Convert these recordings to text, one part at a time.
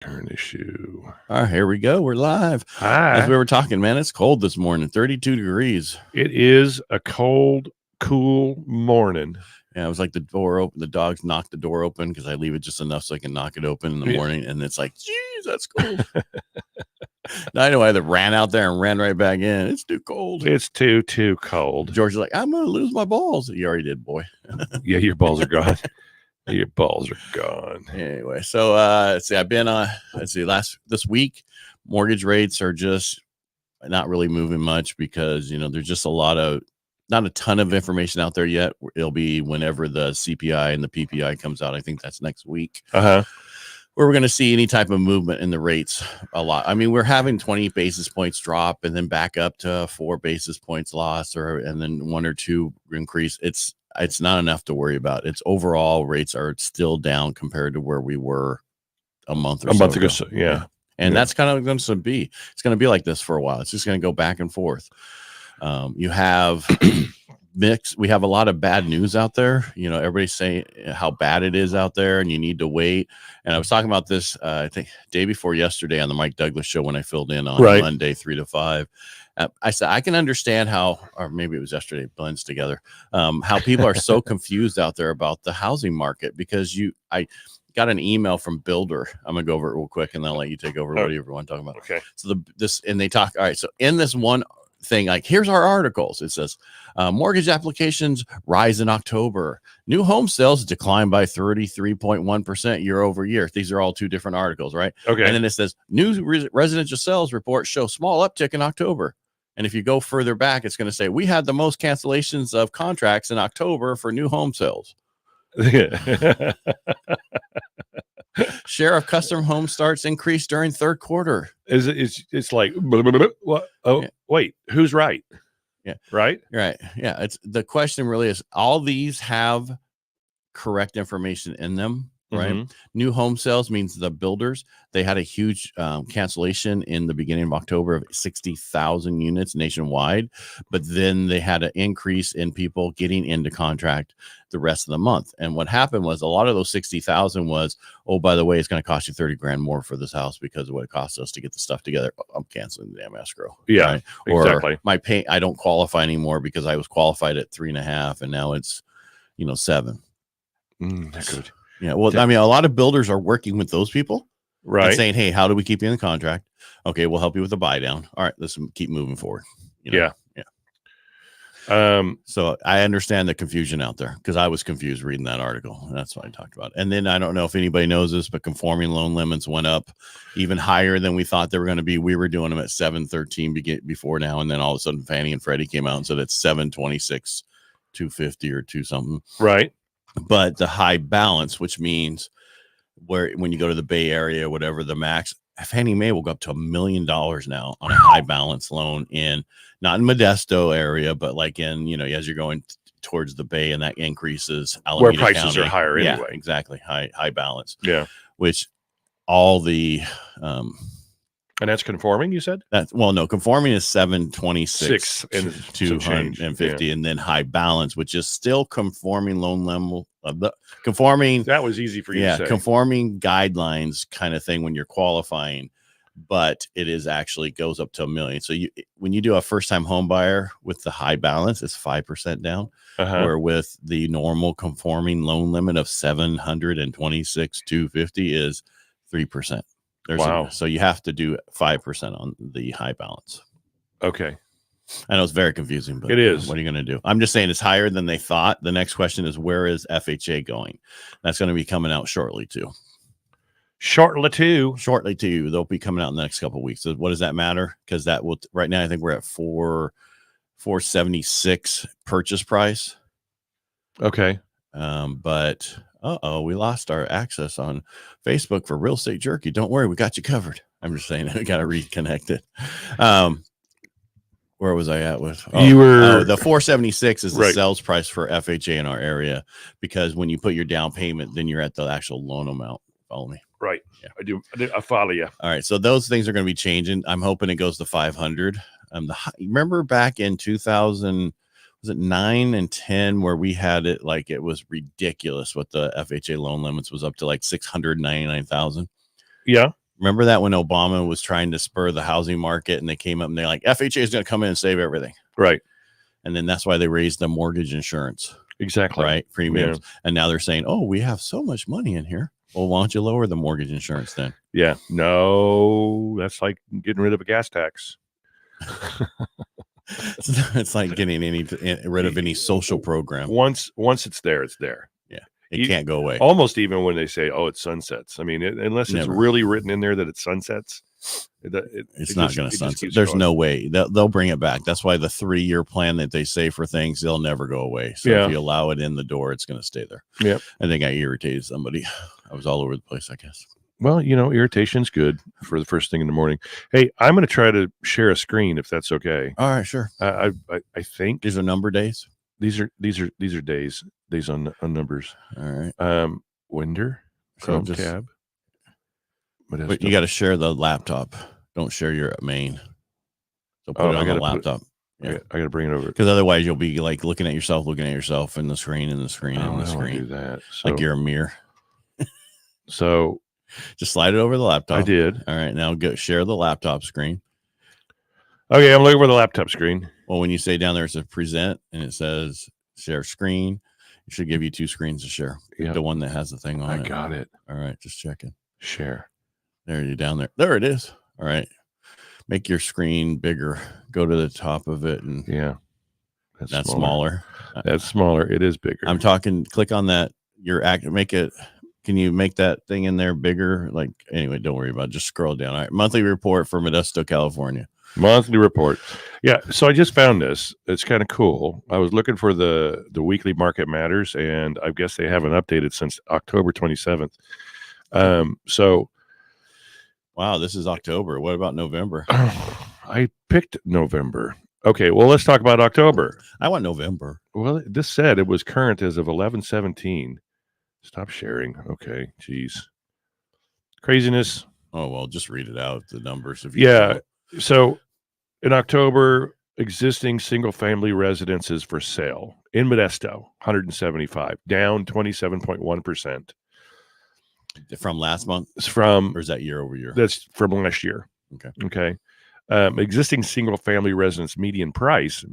Turn issue. All right, here we go. We're live. Hi. As we were talking, man, it's cold this morning, 32 degrees. It is a cold, cool morning. Yeah, it was like the door open. The dogs knocked the door open because I leave it just enough so I can knock it open in the morning. And it's like, geez, that's cold. I know I either ran out there and ran right back in. It's too cold. It's too cold. George is like, I'm going to lose my balls. You already did, boy. Yeah, your balls are gone. Your balls are gone. Anyway, so let's see. I've been this week, mortgage rates are just not really moving much because there's just not a ton of information out there yet. It'll be whenever the CPI and the PPI comes out. I think that's next week. Where we're going to see any type of movement in the rates a lot. I mean, we're having 20 basis points drop and then back up to 4 basis points loss and then 1 or 2 increase. It's not enough to worry about. It's overall rates are still down compared to where we were a month ago. Yeah. And that's kind of going to be, it's going to be like this for a while. It's just going to go back and forth. You have we have a lot of bad news out there. Everybody's saying how bad it is out there and you need to wait. And I was talking about this, I think day before yesterday on the Mike Douglas show when I filled in on Monday, 3 to 5. I said, I can understand how, or maybe it was yesterday, it blends together, how people are so confused out there about the housing market because I got an email from Builder. I'm going to go over it real quick and then I'll let you take over. What do you want to talk about? Okay. So and they talk, all right. So in this one thing, like here's our articles. It says mortgage applications rise in October. New home sales declined by 33.1% year over year. These are all 2 different articles, right? Okay. And then it says new residential sales reports show small uptick in October. And if you go further back, it's going to say we had the most cancellations of contracts in October for new home sales. Share of custom home starts increased during third quarter. It's like blah, blah, blah, blah. What? Oh, yeah. Wait, who's right? Yeah, right. Yeah, it's the question really is all these have correct information in them. Right. Mm-hmm. New home sales means the builders, they had a huge cancellation in the beginning of October of 60,000 units nationwide. But then they had an increase in people getting into contract the rest of the month. And what happened was a lot of those 60,000 was, oh, by the way, it's going to cost you 30 grand more for this house because of what it costs us to get the stuff together. I'm canceling the damn escrow. Yeah, right? Exactly. Or my pay, I don't qualify anymore because I was qualified at 3.5 and now it's 7. Good. Yeah, well, I mean, a lot of builders are working with those people, right? And saying, "Hey, how do we keep you in the contract? Okay, we'll help you with the buy down. All right, let's keep moving forward." Yeah. So I understand the confusion out there because I was confused reading that article. That's what I talked about. And then I don't know if anybody knows this, but conforming loan limits went up even higher than we thought they were going to be. We were doing them at 713 before now, and then all of a sudden Fannie and Freddie came out and said it's 726, 250 or 2 something. Right. But the high balance, which means when you go to the Bay Area or whatever, the max, Fannie Mae will go up to $1 million now on a high balance loan not in Modesto area, but like in, as you're going towards the Bay, and that increases Alameda where prices County. Are higher anyway. Yeah, exactly. High balance. Yeah. Which all the, and that's conforming, you said? No, conforming is 726 and 250, yeah. And then high balance, which is still conforming loan level. Conforming. That was easy for you to say. Conforming guidelines kind of thing when you're qualifying, but it is actually goes up to $1 million. So when you do a first time home buyer with the high balance, it's 5% down, where with the normal conforming loan limit of 726 250 is 3%. So you have to do 5% on the high balance. Okay. I know it's very confusing, but it is. What are you going to do? I'm just saying it's higher than they thought. The next question is, where is FHA going? That's going to be coming out shortly too. Shortly too. They'll be coming out in the next couple of weeks. So what does that matter? Because that will right now I think we're at 476 purchase price. Okay. But we lost our access on Facebook for Real Estate Jerky. Don't worry, we got you covered. I'm just saying we got to reconnect it. Where was I at with? The 476 is the sales price for FHA in our area, because when you put your down payment, then you're at the actual loan amount. Follow me? Right. Yeah. I do. I follow you. All right. So those things are going to be changing. I'm hoping it goes to 500. Remember back in 2000, was it 9 and 10 where we had it like it was ridiculous what the FHA loan limits was up to like 699,000. Yeah. Remember that when Obama was trying to spur the housing market and they came up and they're like, FHA is going to come in and save everything. Right. And then that's why they raised the mortgage insurance. Exactly. Right. Premiums. Yeah. And now they're saying, oh, we have so much money in here. Well, why don't you lower the mortgage insurance then? Yeah. No, that's like getting rid of a gas tax. It's like getting rid of any social program. Once it's there, it's there. Yeah. It can't go away. Almost even when they say, oh, it sunsets. I mean, unless it's really written in there that it sunsets. It's not going to sunset. There's no way. They'll bring it back. That's why the 3-year plan that they say for things, they'll never go away. So if you allow it in the door, it's going to stay there. Yeah. I think I irritated somebody. I was all over the place, I guess. Well, irritation's good for the first thing in the morning. Hey, I'm going to try to share a screen if that's okay. All right, sure. I think these are number days. These are days on numbers. All right. Winder, Chrome tab. But you got to share the laptop. Don't share your main. So put it on the laptop. I got to bring it over because otherwise you'll be like looking at yourself in the screen and the screen and the screen. Do that. Like you're a mirror. So just slide it over the laptop. I did. All right, now go share the laptop screen. Okay, I'm looking for the laptop screen. Well, when you say down there, it says present and it says share screen. It should give you 2 screens to share. Yep. The one that has the thing on it. I got it. All right, just checking. Share. There you down there. There it is. All right. Make your screen bigger. Go to the top of it and that's smaller. That's smaller. It is bigger. I'm talking. Click on that. Make it. Can you make that thing in there bigger? Like anyway, don't worry about it. Just scroll down. All right. Monthly report for Modesto, California. Monthly report. Yeah. So I just found this. It's kind of cool. I was looking for the weekly market matters, and I guess they haven't updated since October 27th. So. Wow, this is October. What about November? I picked November. Okay, well, let's talk about October. I want November. Well, this said it was current as of 11/17. Stop sharing. Okay, geez. Craziness. Oh, well, just read it out, the numbers. So in October, existing single-family residences for sale in Modesto, 175, down 27.1%. From last month? Or is that year over year? That's from last year. Okay. Existing single family residence median price.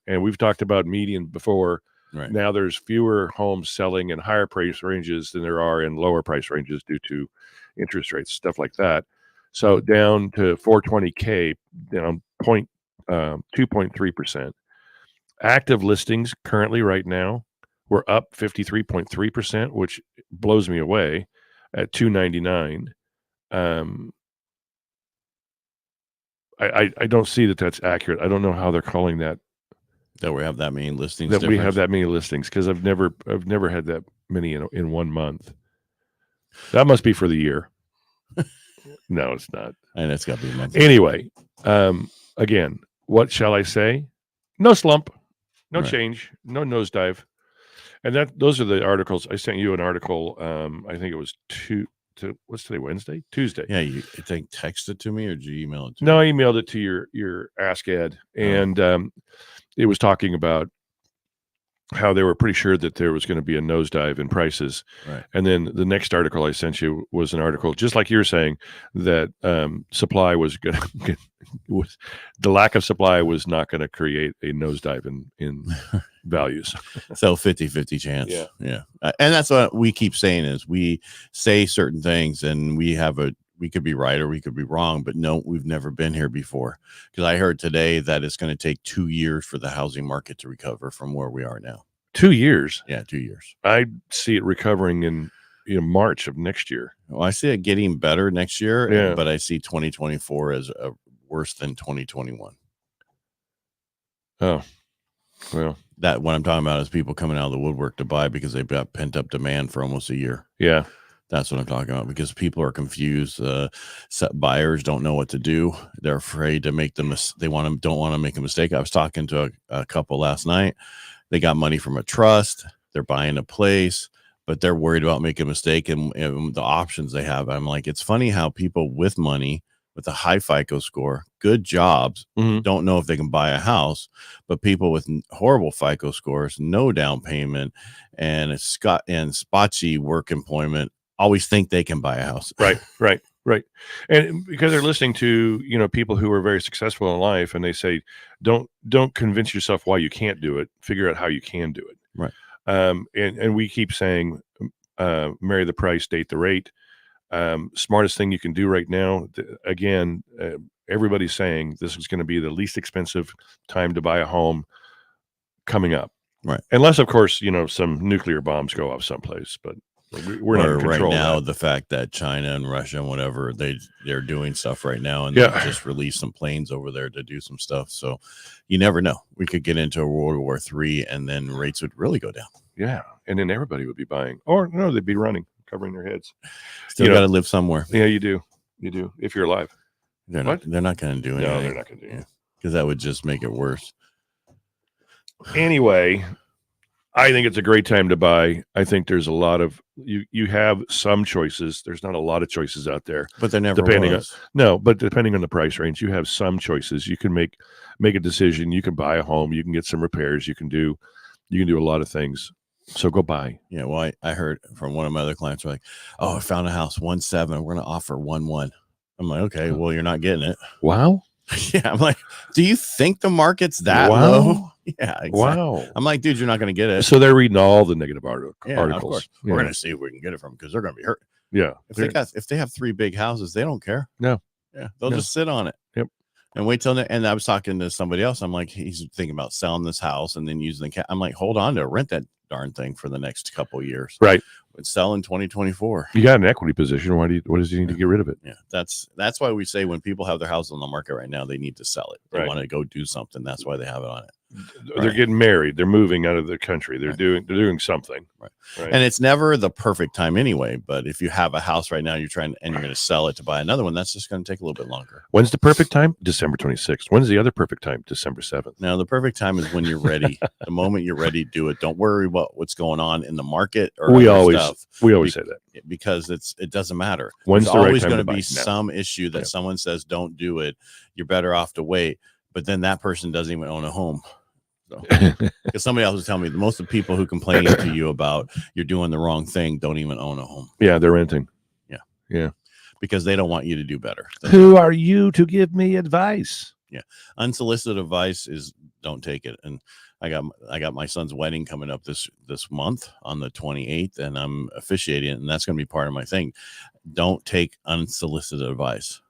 And we've talked about median before. Right. Now there's fewer homes selling in higher price ranges than there are in lower price ranges due to interest rates, stuff like that. So down to 420K, down 2.3%. Active listings currently right now, we're up 53.3%, which blows me away at 299. I don't see that that's accurate. I don't know how they're calling that. That we have that many listings. That we have that many listings because I've never had that many in 1 month. That must be for the year. No, it's not. And it's got to be a month. Anyway, again, what shall I say? No slump, no change, no nosedive. And those are the articles. I sent you an article. I think it was what's today? Wednesday? Tuesday. Yeah, you think text it to me or did you email it to me? No, I emailed it to your Ask Ed. And it was talking about how they were pretty sure that there was going to be a nosedive in prices. Right. And then the next article I sent you was an article, just like you're saying, that supply was going to the lack of supply was not going to create a nosedive in values. So 50-50 chance. Yeah. And that's what we keep saying is we say certain things and we could be right or we could be wrong, but no, we've never been here before. Because I heard today that it's going to take 2 years for the housing market to recover from where we are now. 2 years? Yeah, 2 years. I see it recovering in March of next year. Well, I see it getting better next year, but I see 2024 as worse than 2021. Oh, well. That what I'm talking about is people coming out of the woodwork to buy because they've got pent up demand for almost a year. Yeah. That's what I'm talking about because people are confused. Buyers don't know what to do. They're afraid to make don't want to make a mistake. I was talking to a couple last night. They got money from a trust. They're buying a place, but they're worried about making a mistake and the options they have. I'm like, it's funny how people with money, with a high FICO score, good jobs, don't know if they can buy a house, but people with horrible FICO scores, no down payment, and spotchy work employment always think they can buy a house. Right. Right. And because they're listening to, people who are very successful in life, and they say, don't convince yourself why you can't do it. Figure out how you can do it. Right. And we keep saying, marry the price, date the rate. Smartest thing you can do right now. Again, everybody's saying this is going to be the least expensive time to buy a home coming up. Right. Unless, of course, some nuclear bombs go off someplace, but we're not in control right now. of that. The fact that China and Russia and whatever they're doing stuff right now, and Yeah. they just released some planes over there to do some stuff. So you never know. We could get into a World War III, and then rates would really go down. Yeah, and then everybody would be buying, or no, they'd be running, covering their heads. Still got to live somewhere. Yeah, you do. If you're alive. They're not going to do anything. No, they're not going to do anything. Because that would just make it worse. Anyway, I think it's a great time to buy. I think there's a lot of you have some choices. There's not a lot of choices out there, but there never was. But depending on the price range, you have some choices. You can make a decision. You can buy a home. You can get some repairs. You can do a lot of things. So go buy. Yeah. Well, I heard from one of my other clients, like, "Oh, I found a house 1.7. We're going to offer 1.1." I'm like, "Okay, well, you're not getting it." Wow. Yeah. I'm like, "Do you think the market's that low?" Yeah. Exactly. Wow. I'm like, "Dude, you're not going to get it." So they're reading all the negative articles. Of course. Yeah. We're going to see if we can get it from, because they're going to be hurt. Yeah. If they have 3 big houses, they don't care. No. Yeah. They'll just sit on it. Yep. And wait till. And I was talking to somebody else. I'm like, he's thinking about selling this house and then using the I'm like, hold on to rent that darn thing for the next couple of years. Right. It's sell in 2024. You got an equity position. What does he need to get rid of it? Yeah. That's why we say when people have their house on the market right now, they need to sell it. They want to go do something. That's why they have it on it. They're getting married. They're moving out of the country. They're doing something. Right. And it's never the perfect time anyway. But if you have a house right now, you're going to sell it to buy another one, that's just going to take a little bit longer. When's the perfect time? December 26th. When's the other perfect time? December 7th. Now, the perfect time is when you're ready. The moment you're ready, do it. Don't worry about what's going on in the market or we always say that, because it doesn't matter. When's There's the right always time going to be buy? some issue that someone says don't do it. You're better off to wait. But then that person doesn't even own a home. Because somebody else was telling me most of the people who complain to you about you're doing the wrong thing don't even own a home. Yeah, they're renting. Yeah. Because they don't want you to do better. Who are you to give me advice? Yeah. Unsolicited advice is don't take it. And I got my son's wedding coming up this month on the 28th, and I'm officiating it, and that's going to be part of my thing. Don't take unsolicited advice.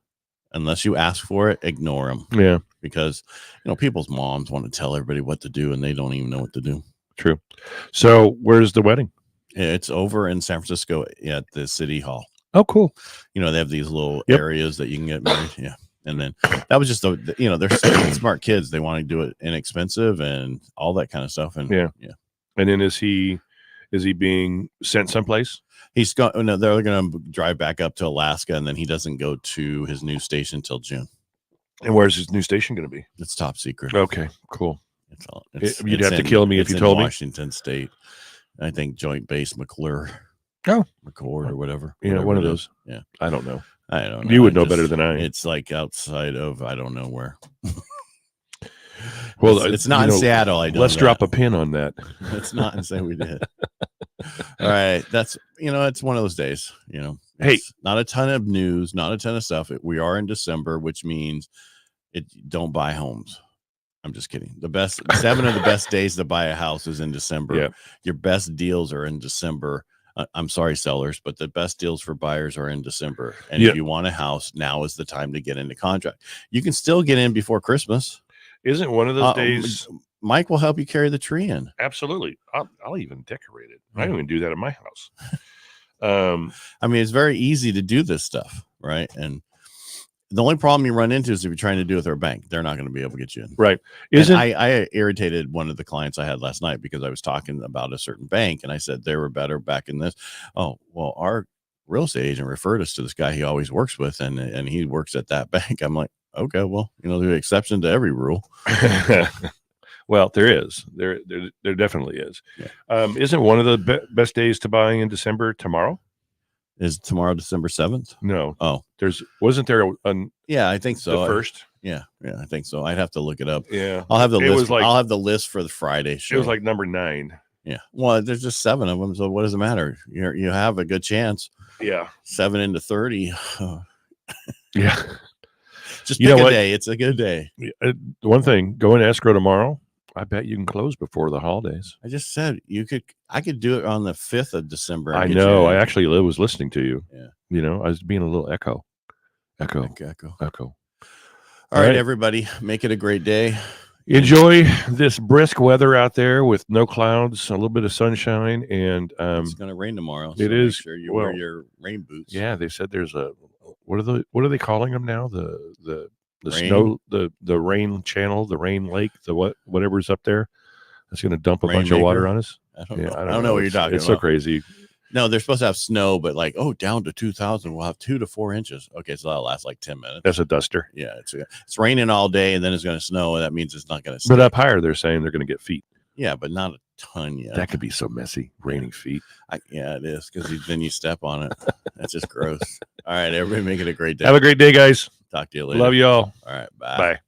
Unless you ask for it, ignore them. Yeah. Because, people's moms want to tell everybody what to do, and they don't even know what to do. True. So where's the wedding? It's over in San Francisco at the City Hall. Oh, cool. They have these little areas that you can get married. Yeah. And then that was just, they're smart kids. They want to do it inexpensive and all that kind of stuff. And yeah. And then is he being sent someplace? He's going. No, they're going to drive back up to Alaska, and then he doesn't go to his new station till June. And where's his new station going to be? It's top secret. Okay, cool. You'd have to in, kill me if you told me. Washington State, I think Joint Base McClure. Oh, McCord or whatever. Yeah, one of those. Yeah, I don't know. You would know better than I. It's like outside of I don't know where. Well, it's not in Seattle. Let's drop a pin on that. It's not and say we did. All right, that's it's one of those days. Hey, not a ton of news, not a ton of stuff. We are in December, which means don't buy homes. I'm just kidding. 7 of the best days to buy a house is in December. Yeah. Your best deals are in December. I'm sorry, sellers, but the best deals for buyers are in December. And if you want a house, now is the time to get into contract. You can still get in before Christmas. Isn't one of those days? Mike will help you carry the tree in. Absolutely. I'll even decorate it. I don't even do that in my house. It's very easy to do this stuff, right? And the only problem you run into is if you're trying to do it with their bank, they're not going to be able to get you in. Right. I irritated one of the clients I had last night because I was talking about a certain bank, and I said they were better back in this. Oh, well, our real estate agent referred us to this guy he always works with, and he works at that bank. I'm like, okay, well, there's an exception to every rule. Well, there is. There definitely is. Yeah. Isn't one of the best days to buy in December tomorrow? Is tomorrow December 7th? No. Oh, wasn't there yeah, I think so. The first? Yeah, I think so. I'd have to look it up. Yeah. I'll have the list. I'll have the list for the Friday show. It was like number 9. Yeah. Well, there's just 7 of them, so what does it matter? You have a good chance. Yeah. 7 into 30. Yeah. Just You pick know a what? day. It's a good day. One thing, go in escrow tomorrow. I bet you can close before the holidays. I just said I could do it on the 5th of December. I get know. you I in. actually was listening to you. Yeah. You know, I was being a little echo. All right, everybody, make it a great day. Enjoy this brisk weather out there with no clouds, a little bit of sunshine, and it's going to rain tomorrow. It so is. Make sure you wear your rain boots. Yeah, they said there's a what are they calling them now? The Rain? snow, the rain channel, the rain lake, whatever's up there. That's going to dump a bunch of water on us. I don't know. I don't know what you're talking about. It's so crazy. No, they're supposed to have snow, but like, down to 2,000, we'll have 2 to 4 inches. Okay, so that'll last like 10 minutes. That's a duster. Yeah, it's raining all day, and then it's going to snow, and that means it's not going to. But up higher, they're saying they're going to get feet. Yeah, but not a ton yet. That could be so messy. Raining feet. Yeah, it is, because then you step on it. That's just gross. All right, everybody, make it a great day. Have a great day, guys. Talk to you later. Love you all. All right, bye. Bye.